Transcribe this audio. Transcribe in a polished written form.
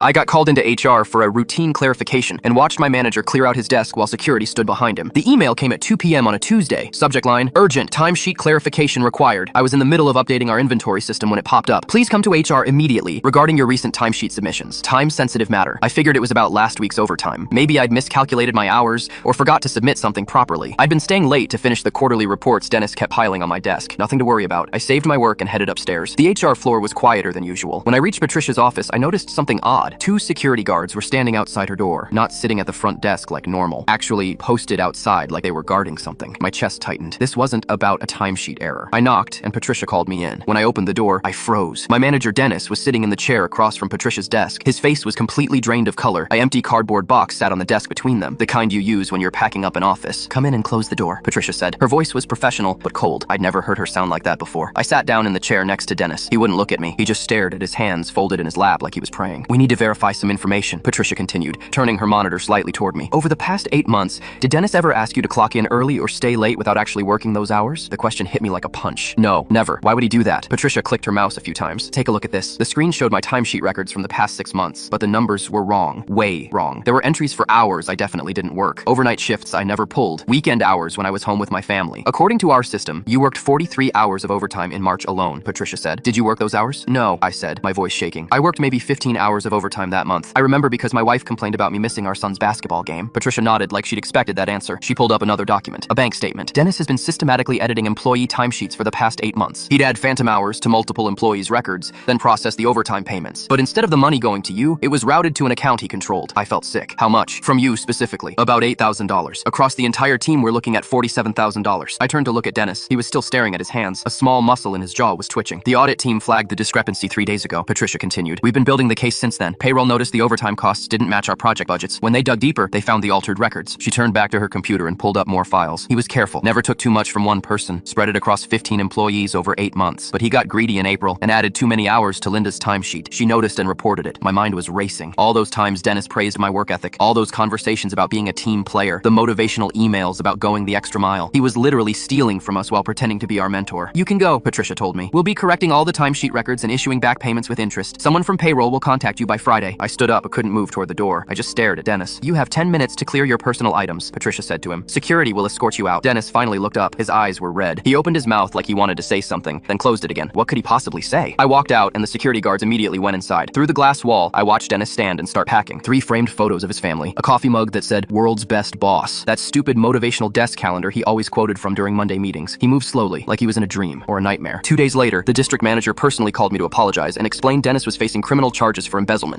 I got called into HR for a routine clarification and watched my manager clear out his desk while security stood behind him. The email came at 2 p.m. on a Tuesday. Subject line, urgent, timesheet clarification required. I was in the middle of updating our inventory system when it popped up. Please come to HR immediately regarding your recent timesheet submissions. Time-sensitive matter. I figured it was about last week's overtime. Maybe I'd miscalculated my hours or forgot to submit something properly. I'd been staying late to finish the quarterly reports Dennis kept piling on my desk. Nothing to worry about. I saved my work and headed upstairs. The HR floor was quieter than usual. When I reached Patricia's office, I noticed something odd. Two security guards were standing outside her door, not sitting at the front desk like normal, actually posted outside like they were guarding something. My chest tightened. This wasn't about a timesheet error. I knocked, and Patricia called me in. When I opened the door, I froze. My manager Dennis was sitting in the chair across from Patricia's desk. His face was completely drained of color. An empty cardboard box sat on the desk between them, the kind you use when you're packing up an office. Come in and close the door, Patricia said. Her voice was professional, but cold. I'd never heard her sound like that before. I sat down in the chair next to Dennis. He wouldn't look at me. He just stared at his hands folded in his lap like he was praying. We need to verify some information, Patricia continued, turning her monitor slightly toward me. Over the past 8 months, did Dennis ever ask you to clock in early or stay late without actually working those hours? The question hit me like a punch. No, never. Why would he do that? Patricia clicked her mouse a few times. Take a look at this. The screen showed my timesheet records from the past 6 months, but the numbers were wrong. Way wrong. There were entries for hours I definitely didn't work. Overnight shifts I never pulled. Weekend hours when I was home with my family. According to our system, you worked 43 hours of overtime in March alone, Patricia said. Did you work those hours? No, I said, my voice shaking. I worked maybe 15 hours of overtime that month. I remember because my wife complained about me missing our son's basketball game. Patricia nodded like she'd expected that answer. She pulled up another document, a bank statement. Dennis has been systematically editing employee timesheets for the past 8 months. He'd add phantom hours to multiple employees' records, then process the overtime payments. But instead of the money going to you, it was routed to an account he controlled. I felt sick. How much? From you specifically. About $8,000. Across the entire team, we're looking at $47,000. I turned to look at Dennis. He was still staring at his hands. A small muscle in his jaw was twitching. The audit team flagged the discrepancy 3 days ago, Patricia continued. We've been building the case since then. Payroll noticed the overtime costs didn't match our project budgets. When they dug deeper, they found the altered records. She turned back to her computer and pulled up more files. He was careful, never took too much from one person, spread it across 15 employees over 8 months. But he got greedy in April and added too many hours to Linda's timesheet. She noticed and reported it. My mind was racing. All those times Dennis praised my work ethic, all those conversations about being a team player, the motivational emails about going the extra mile. He was literally stealing from us while pretending to be our mentor. You can go, Patricia told me. We'll be correcting all the timesheet records and issuing back payments with interest. Someone from payroll will contact you by Friday. I stood up but couldn't move toward the door. I just stared at Dennis. You have 10 minutes to clear your personal items, Patricia said to him. Security will escort you out. Dennis finally looked up. His eyes were red. He opened his mouth like he wanted to say something, then closed it again. What could he possibly say? I walked out and the security guards immediately went inside. Through the glass wall, I watched Dennis stand and start packing. 3 framed photos of his family. A coffee mug that said, "World's Best Boss." That stupid motivational desk calendar he always quoted from during Monday meetings. He moved slowly, like he was in a dream or a nightmare. 2 days later, the district manager personally called me to apologize and explained Dennis was facing criminal charges for embezzlement.